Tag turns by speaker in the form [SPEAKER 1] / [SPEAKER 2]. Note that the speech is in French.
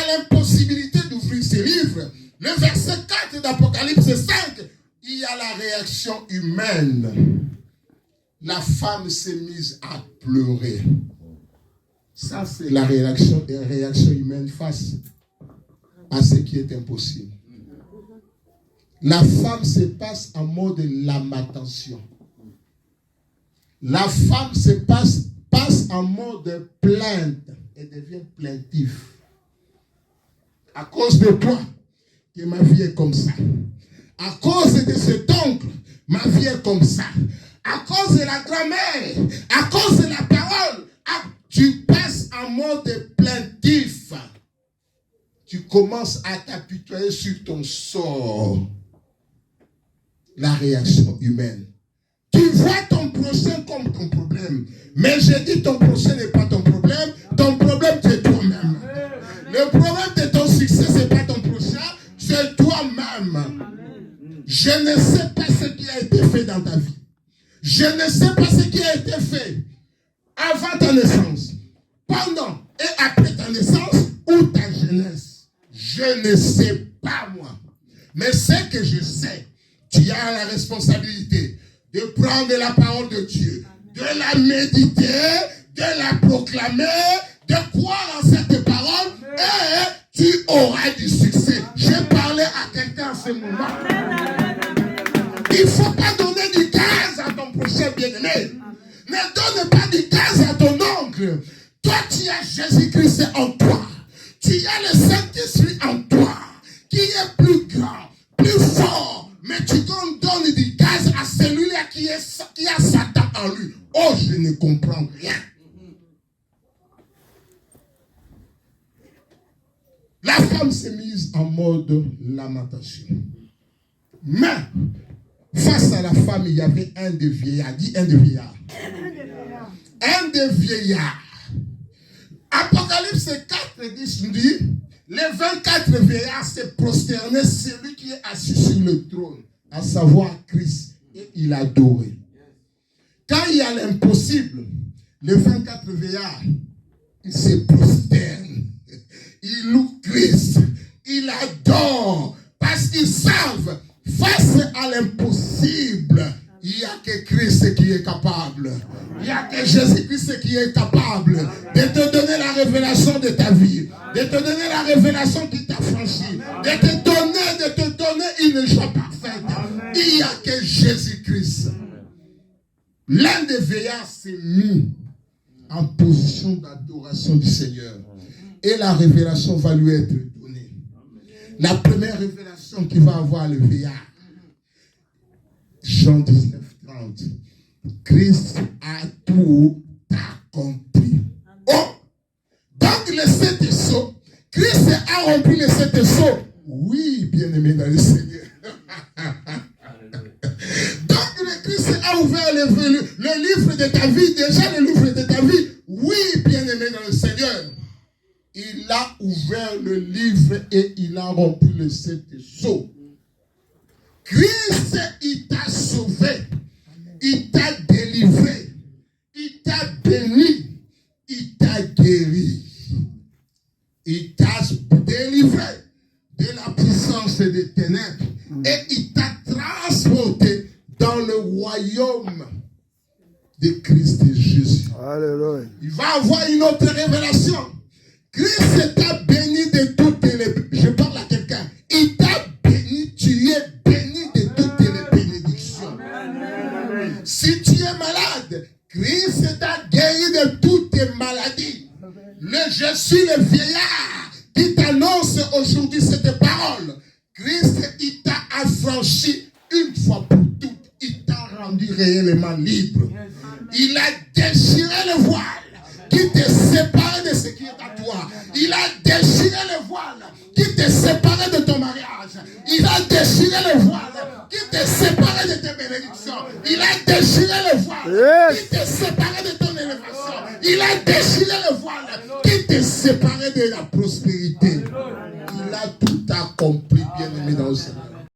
[SPEAKER 1] a l'impossibilité d'ouvrir ses livres, le verset 4 d'Apocalypse 5, il y a la réaction humaine. La femme s'est mise à pleurer. Ça, c'est la réaction humaine face à ce qui est impossible. La femme se passe en mode lamentation. La femme se passe en mode plainte et devient plaintif. À cause de toi, que ma vie est comme ça. À cause de cet oncle, ma vie est comme ça. À cause de la grand-mère, à cause de la parole, tu passes en mode plaintif. Tu commences à t'apitoyer sur ton sort. La réaction humaine. Tu vois ton prochain comme ton problème. Mais je dis ton prochain n'est pas ton problème. Ton problème, c'est toi-même. Le problème de ton succès, ce n'est pas ton prochain, c'est toi-même. Je ne sais pas ce qui a été fait dans ta vie. Je ne sais pas ce qui a été fait avant ta naissance, pendant et après ta naissance ou ta jeunesse. Je ne sais pas moi. Mais ce que je sais, tu as la responsabilité de prendre la parole de Dieu, de la méditer, de la proclamer, de croire en cette parole et tu auras du succès. J'ai parlé à quelqu'un en ce moment. Il ne faut pas donner du gaz à ton prochain bien-aimé. Ne donne pas du gaz à ton oncle. Toi, tu as Jésus-Christ en toi. Tu as le Saint-Esprit en toi, qui est plus grand, plus fort. Mais tu donnes du gaz à celui-là qui a Satan en lui. Oh, je ne comprends rien. La femme s'est mise en mode lamentation. Mais, face à la femme, il y avait un des vieillards. Dis un des vieillards. Un des vieillards. Apocalypse 4, 10 nous dit, les 24 vieillards se prosternaient celui qui est assis sur le trône, à savoir Christ, et il adorait. Quand il y a l'impossible, les 24 vieillards, ils se prosternent. Ils louent Christ. Ils adorent. Parce qu'ils savent, face à l'impossible, il n'y a que Christ qui est capable. Il n'y a que Jésus-Christ qui est capable de te donner la révélation de ta vie, de te donner la révélation qui t'a franchi, de te donner une joie parfaite. Il n'y a que Jésus-Christ. L'un des veillards s'est mis en position d'adoration du Seigneur. Et la révélation va lui être donnée. La première révélation qu'il va avoir le veillard. Jean 19, 30. Christ a tout accompli. Oh! Donc les 7 sceaux, Christ a rempli les 7 sceaux. Oui, bien-aimé dans le Seigneur. Donc le Christ a ouvert le livre de ta vie, déjà le livre de ta vie. Oui, bien-aimé dans le Seigneur. Il a ouvert le livre et il a rempli les 7 sceaux. Christ, il t'a sauvé, il t'a délivré, il t'a béni, il t'a guéri, il t'a délivré de la puissance des ténèbres et il t'a transporté dans le royaume de Christ et Jésus. Alléluia. Il va avoir une autre révélation. Christ t'a béni de toutes les... Je parle à quelqu'un. Il t'a béni, tu es béni de toutes les bénédictions. Amen. Si tu es malade, Christ t'a guéri de toutes tes maladies. Je suis le vieillard qui t'annonce aujourd'hui cette parole. Christ, il t'a affranchi une fois pour toutes. Il t'a rendu réellement libre. Il a déchiré le voile qui te séparait de ce qui est à toi. Il a déchiré le voile qui te séparait de ton mariage. Il a déchiré le voile qui te séparait de tes bénédictions. Il a déchiré le voile qui te séparait de ton élévation. Il a déchiré le voile qui te séparait